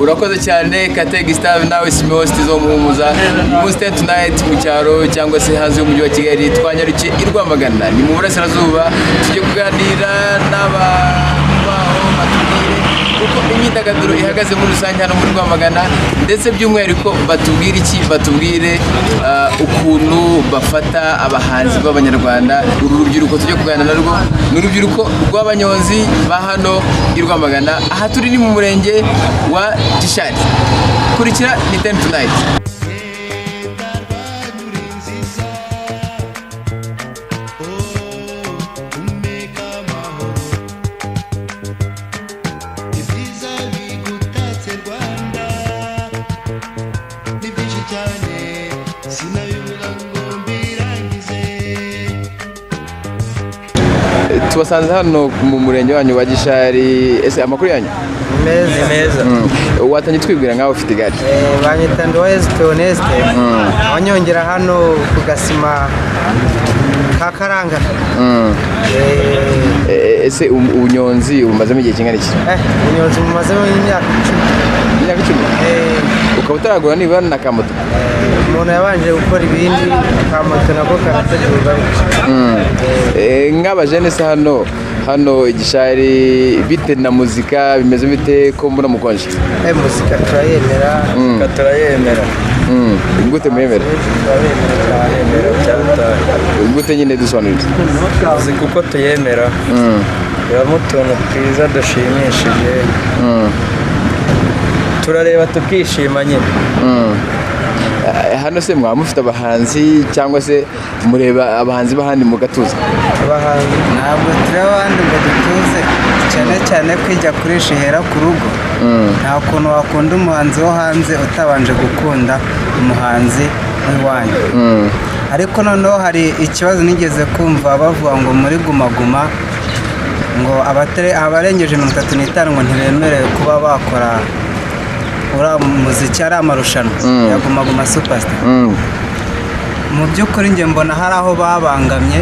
urakoze cyane Kate Gustave nawe Simosti zo muhumuza Monster Tonight mu cyaro cyangwa se hanze y'umujyi wa Kigali twanyarukiye i Rwamagana ni mu burasirazuba tujye kuganira n'abaho batubwire uko imyidagaduro ihagaze muri rusange hano muri Rwamagana ndetse by'umwihariko batubwire ukuntu bafata abahanzi b'abanyarwanda. Uru rubyiruko tujye kuganira narwo ni urubyiruko rw'abanyonzi ba hano i Rwamagana, aha turi ni mu murenge wa Gishari. Kurikira ni 10 Tonight. Tubasanze hano mu murenge wanyu wa Gishari. Ese amakuru yanyu? Meza. Watangiye twibwira nkaho ufite igare? Banyita Nduwayezu Honeste. Wanyongera hano ku gasima ka Karanga. Ese ubunyonzi umazemo igihe kingana iki? Ubunyonzi mumazemo imyaka 10. Imyaka 10? Ukaba utaragura niba na kamoto? Umuntu yabanje gukora ibindi, kamoto nako karategurwa. Nk'abajene se hano Gishari bite na muzika bimeze bite ko mbona mukonje? Muzika turayemera. Gute mwemera? Gute nyine dusobanurira? Muzika uko tuyemera. Yabamo utuntu twiza dushimishije. Turareba tukishima nyine. Hano se mwaba mufite abahanzi cyangwa se mureba abahanzi bahandi mu gatuza? Abahanzi ntabwo tureba abandi ngo dutuze, cyane kwijya kurisha ihera ku rugo. Nta kuntu wakunda umuhanzi wo hanze utabanje gukunda umuhanzi w'iwanyu. Ariko noneho hari ikibazo nigeze kumva bavuga ngo muri Guma Guma ngo abarengeje 35 ngo ntibemerewe kuba bakora muziki ari amarushanwa ya Guma Guma Superstar. Mu by'ukuri njye mbona hari aho babangamye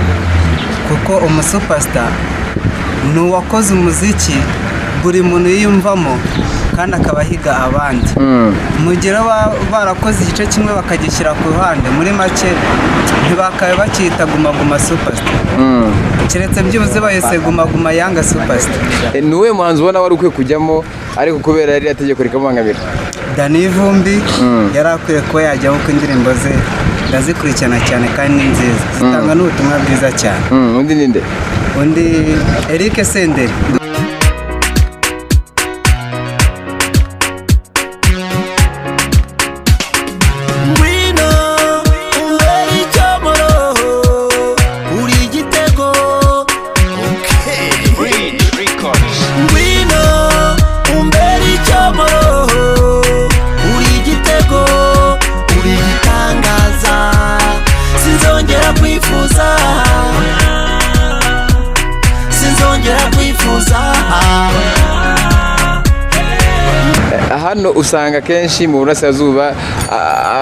kuko umusuperstar ni uwakoze umuziki buri muntu yiyumvamo kandi akabahiga abandi. Mugira barakoze igice kimwe bakagishyira ku ruhande, muri make ntibakabe bakita Guma Guma Superstar. Keretse byibuze bahise Guma Guma Yanga Superstar. Ni uwe muhanzi ubona wari ukwiye kujyamo ariko kubera yari ategeko rikamubangamira? Dani Vumbi yari akwiye kuba yajyamo ku indirimbo ze, ndazikurikirana cyane kandi ni nziza, zitanga n'ubutumwa bwiza cyane. Undi ninde? Undi Eric Senderi. Hano usanga kenshi mu burasirazuba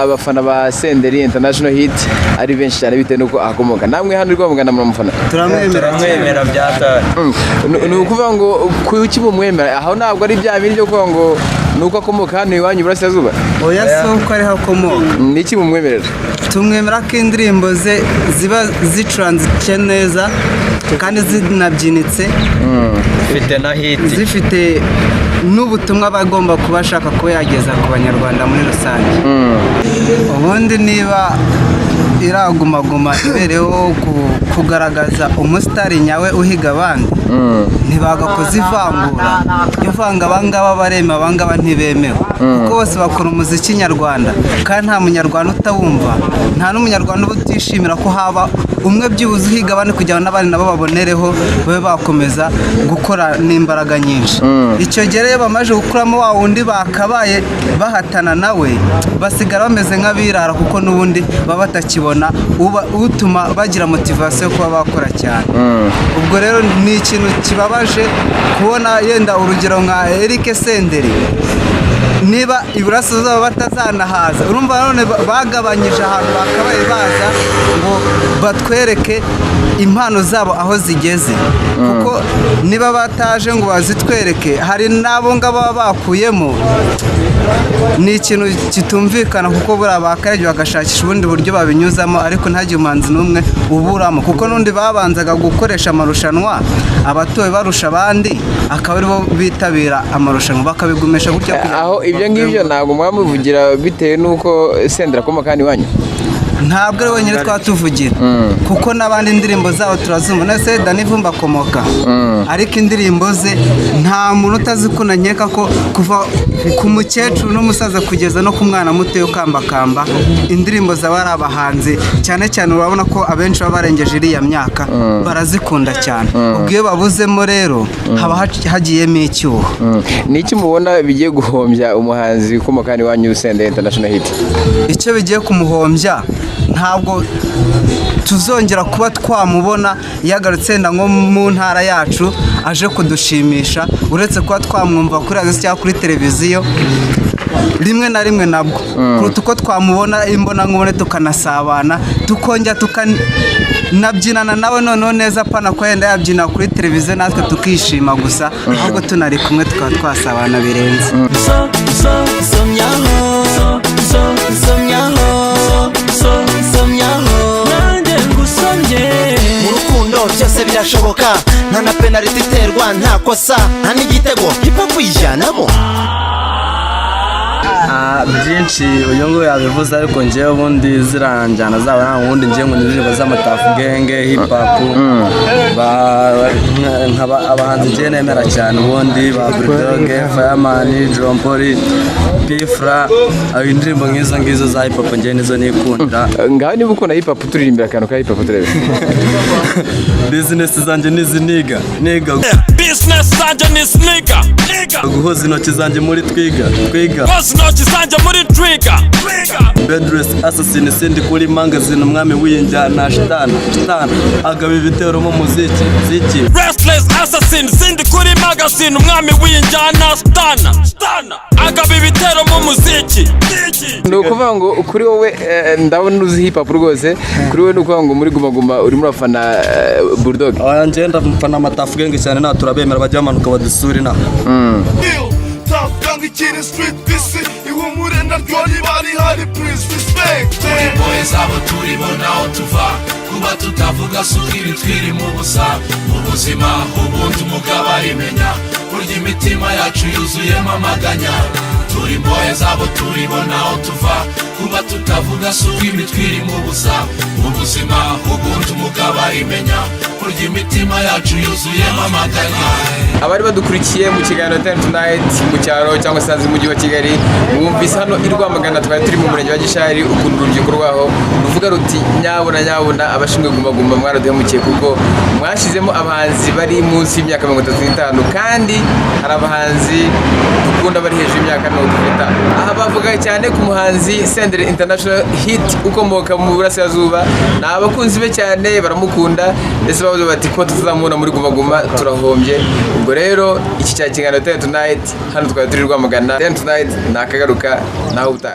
abafana ba Senderi International Hit ari benshi cyane bitewe nuko akomoka. Namwe hano Rwamagana mu mufana? Turamwemera byatari. Ni ukuvuga ngo kuki bumwemera? Aho ntabwo ari bya bindi byo kuvuga ngo nuko akomoka hano iwanyu burasirazuba? Oya, so uko ari hakomoka. Niki bumwemerera? Tumwemera ko indirimbo ze ziba zicuranze neza kandi zinabyinitse, zifite n'ubutumwa bagomba kuba ashaka kuba yageza ku banyarwanda muri rusange. Ubundi niba Guma Guma ibereho kugaragaza umusitari nyawe uhiga abandi, ntibagakoze ivangura ivanga abangaba barema abangaba ntibemewe, kuko bose bakora umuziki nyarwanda kandi nta munyarwanda utawumva, nta n'umunyarwanda uba utishimira ko haba umwe byibuze uhiga abandi kugira ngo n'abandi nabo babonereho babe bakomeza gukora n'imbaraga nyinshi. Icyo gihe rero bamaze gukuramo wa wundi bakabaye bahatana nawe, basigara bameze nk'abirara kuko n'ubundi baba batakibona utuma bagira motivasiyo yo kuba bakora cyane. Ubwo rero ni ikintu kibabaje kubona yenda urugero nka Eric Senderi niba iburasirazuba batazanahaza, urumva none bagabanyije ahantu bakabaye baza ngo batwereke impano zabo aho zigeze, kuko niba bataje ngo bazitwereke hari n'abo ngabo bakuyemo ni ikintu kitumvikana kuko buriya bakarege bagashakisha ubundi buryo babinyuzamo ariko ntagire umuhanzi n'umwe uburamo kuko n'undi babanzaga gukoresha amarushanwa abatowe barusha abandi akaba aribo bitabira amarushanwa bakabigumisha gutya. Aho ibyo ngibyo ntabwo mwamuvugira bitewe n'uko Senderi akomoka hano iwanyu? Ntabwo ari wenyine twatuvugira kuko n'abandi indirimbo zabo turazumva. Nese Dani Vumbi akomoka ariko indirimbo ze nta muntu utazikunda, nkeka ko kuva ku mukecuru n'umusaza kugeza no ku mwana muto ukambakamba indirimbo zaba ari abahanzi cyane cyane. Urabona ko abenshi baba barengeje iriya myaka barazikunda cyane. Ubwo iyo babuzemo rero haba hagiyemo icyuho. Ni iki mubona bigiye guhombya umuhanzi ukomoka hano iwanyu Senderi International Hit? Icyo bigiye kumuhombya ntabwo tuzongera kuba twamubona yagarutse nko mu ntara yacu aje kudushimisha, uretse kuba twamwumva kuri radiyo cyangwa kuri televiziyo rimwe na rimwe nabwo kuruta uko twamubona imbonankubone tukanasabana tukongera tukanabyinana nawe noneho neza apana ko yenda yabyina kuri televiziyo natwe tukishima gusa, ahubwo tunari kumwe tukaba twasabana birenze. Mu rukundo byose birashoboka, nta na penaliti iterwa, nta kosa, nta n'igitego gipfa kuyijyanamo. Byinshi uyu nguyu yabivuze ariko njyewe ubundi ziranjyana zaba nta wundi njyewe ngo indirimbo z'amatafu genge hip hop abahanzi njyewe nemera cyane ubundi ba Bulldog, Fireman, John Paul, Pfra, indirimbo nk'izo ngizo za hip hop njyewe nizo nikunda. Ngaho niba ukunda hip hop turirimbira akantu ka hip hop turebe. Business zanjye niga business zanjye niga guhoza intoki zanjye muri twiga guhoza intoki zanjye muri twiga Bedress assassin sindi kuri magazine umwami w'injyana shitana agaba ibitero mu muziki restless assassin sindi kuri magazine umwami w'injyana stana agaba ibitero mu muziki. Ni ukuvuga ngo kuri wowe ndabona uzi hip hop rwose, kuri wowe ni ukuvuga ngo muri Guma Guma urimo urafana Bulldog? Njye ndafana amatafu genge cyane, nta turabemera bajya bamanuka badusura na kuba tutavuga sukiri twiri mu busa mu buzima ubundi umugabo arimenya burya imitima yacu yuzuyemo amaganya turi mbohe zabo turibona aho tuva kuba tutavuga sukiri twiri mu busa mu buzima ubundi umugabo arimenya burya imitima yacu yuzuyemo amaganya. Abari badukurikiye mu kiganiro Ten Tonight mu cyaro cyangwa se mu mujyi wa Kigali, mwumvise hano i Rwamagana twari turi mu murenge wa Gishari, ukuntu urubyiruko rwaho ruvuga ruti nyabuna abashinzwe Guma Guma mwaraduhemukiye kuko mwashyizemo abahanzi bari munsi y'imyaka 35 kandi hari abahanzi dukunda bari hejuru y'imyaka 40. Aha bavuga cyane ku muhanzi Senderi International Hit ukomoka mu Burasirazuba, ni abakunzi be cyane baramukunda ndetse bavuze bati ko tuzamubona muri Guma Guma turahombye. Ubwo rero iki cya kiganiro Ten Tonight hano twari turi Rwamagana. Ten Tonight nakagaruka naho uta